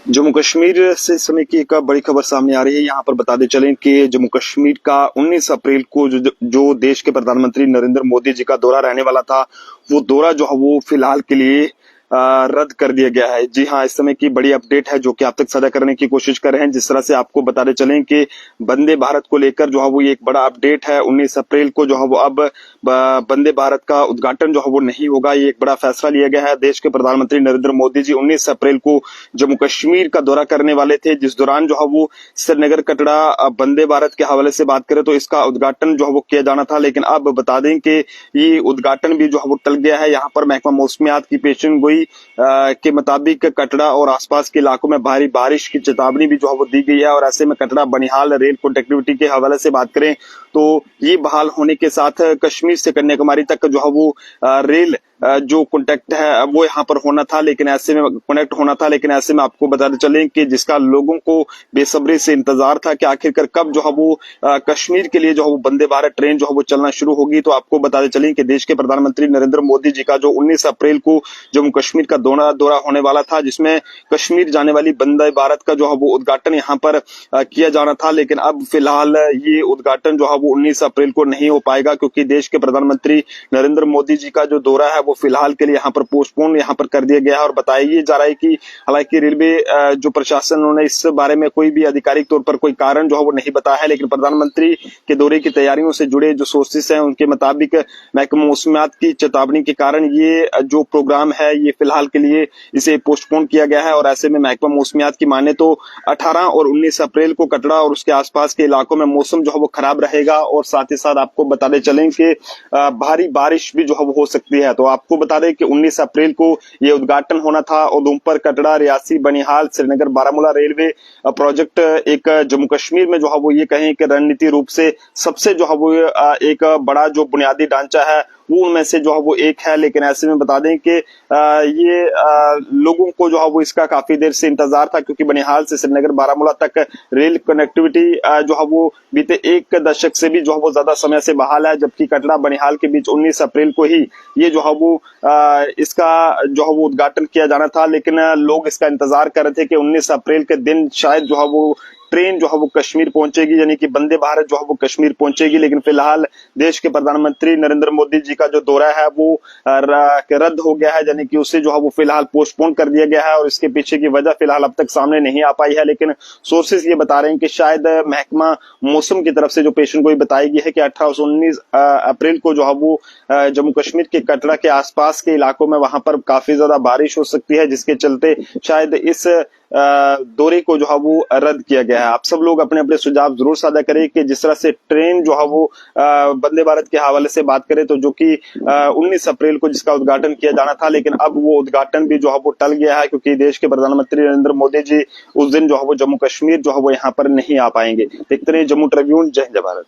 जम्मू कश्मीर से इस समय की एक बड़ी खबर सामने आ रही है। यहाँ पर बताते चलें कि जम्मू कश्मीर का 19 अप्रैल को जो देश के प्रधानमंत्री नरेंद्र मोदी जी का दौरा रहने वाला था, वो दौरा जो है वो फिलहाल के लिए रद्द कर दिया गया है। जी हाँ, इस समय की बड़ी अपडेट है जो कि आप तक साझा करने की कोशिश कर रहे हैं। जिस तरह से आपको बताते चलें कि वंदे भारत को लेकर जो है वो ये एक बड़ा अपडेट है। 19 अप्रैल को जो है वो अब वंदे भारत का उद्घाटन जो है वो नहीं होगा। ये एक बड़ा फैसला लिया गया है। देश के प्रधानमंत्री नरेंद्र मोदी जी 19 अप्रैल को जम्मू कश्मीर का दौरा करने वाले थे, जिस दौरान जो है वो श्रीनगर कटरा वंदे भारत के हवाले से बात करें तो इसका उद्घाटन जो है वो किया जाना था। लेकिन अब बता दें कि ये उद्घाटन भी जो है वो टल गया है। यहाँ पर महकमा मौसमियात की पेशन गोई के मुताबिक कटरा और आसपास के इलाकों में भारी बारिश की चेतावनी भी जो है वो दी गई है। और ऐसे में कटरा बनिहाल रेल कनेक्टिविटी के हवाले से बात करें तो ये बहाल होने के साथ कश्मीर से कन्याकुमारी तक जो है वो रेल जो कॉन्टेक्ट है वो यहाँ पर होना था, लेकिन ऐसे में कनेक्ट होना था। लेकिन ऐसे में आपको बताते चलें कि जिसका लोगों को बेसब्री से इंतजार था कि आखिरकार कब जो है वो कश्मीर के लिए जो है वो वंदे भारत ट्रेन जो है वो चलना शुरू होगी। तो आपको बताते चलें कि देश के प्रधानमंत्री नरेंद्र मोदी जी का जो 19 अप्रैल को जम्मू कश्मीर का दौरा होने वाला था, जिसमें कश्मीर जाने वाली वंदे भारत का जो है वो उद्घाटन यहाँ पर किया जाना था। लेकिन अब फिलहाल ये उद्घाटन जो है वो 19 अप्रैल को नहीं हो पाएगा, क्योंकि देश के प्रधानमंत्री नरेंद्र मोदी जी का जो दौरा है वो फिलहाल के लिए यहाँ पर पोस्टपोन यहाँ पर कर दिया गया है। और बताया जा रहा है कि हालांकि रेलवे जो प्रशासन उन्होंने इस बारे में कोई भी आधिकारिक तौर पर कोई कारण जो है वो नहीं बताया है, लेकिन प्रधानमंत्री के दौरे की तैयारियों से जुड़े जो सोर्सेस हैं उनके मुताबिक महकमा मौसमियात की चेतावनी के कारण ये जो प्रोग्राम है ये फिलहाल के लिए इसे पोस्टपोन किया गया है। और ऐसे में महकमा मौसमियात की माने तो 18 और 19 अप्रैल को कटरा और उसके आसपास के इलाकों में मौसम जो है वो खराब रहेगा। और साथ ही साथ आपको बताते चलें कि भारी बारिश भी जो है वो हो सकती है। तो आपको बता दें कि 19 अप्रैल को ये उद्घाटन होना था। उधमपुर कटरा रियासी बनिहाल श्रीनगर बारामूला रेलवे प्रोजेक्ट एक जम्मू कश्मीर में जो है वो ये कहें कि रणनीति रूप से सबसे जो है वो एक बड़ा जो बुनियादी ढांचा है वो उनमें से जो है वो एक है। लेकिन ऐसे में बता दें कि ये लोगों को जो है वो इसका काफी देर से इंतजार था, क्योंकि बनिहाल से श्रीनगर बारामूला तक रेल कनेक्टिविटी जो है वो बीते एक दशक से भी जो है वो ज्यादा समय से बहाल है, जबकि कटरा बनिहाल के बीच 19 अप्रैल को ही ये जो है वो इसका जो है वो उद्घाटन किया जाना था। लेकिन लोग इसका इंतजार कर रहे थे कि 19 अप्रैल के दिन शायद जो है वो ट्रेन जो है वो कश्मीर पहुंचेगी, यानी कि वंदे भारत जो है वो कश्मीर पहुंचेगी। लेकिन फिलहाल देश के प्रधानमंत्री नरेंद्र मोदी जी का जो दौरा है वो रद्द हो गया है, यानी कि उसे जो है वो फिलहाल पोस्टपोन कर दिया गया है। और इसके पीछे की वजह फिलहाल अब तक सामने नहीं आ पाई है, लेकिन सोर्सेस ये बता रहे हैं कि शायद महकमा मौसम की तरफ से जो पेशन गोई बताई गई है कि 18 से 19 अप्रैल को जो है वो जम्मू कश्मीर के कटरा के आसपास के इलाकों में वहां पर काफी ज्यादा बारिश हो सकती है, जिसके चलते शायद इस दौरे को जो है वो रद्द किया गया है। आप सब लोग अपने अपने सुझाव जरूर साझा करें कि जिस तरह से ट्रेन जो है वो वंदे भारत के हवाले से बात करें तो जो कि 19 अप्रैल को जिसका उद्घाटन किया जाना था, लेकिन अब वो उद्घाटन भी जो है वो टल गया है, क्योंकि देश के प्रधानमंत्री नरेंद्र मोदी जी उस दिन जो है वो जम्मू कश्मीर जो है वो यहाँ पर नहीं आ पाएंगे। देखते रहिए जम्मू ट्रिब्यून। जय हिंद जय भारत।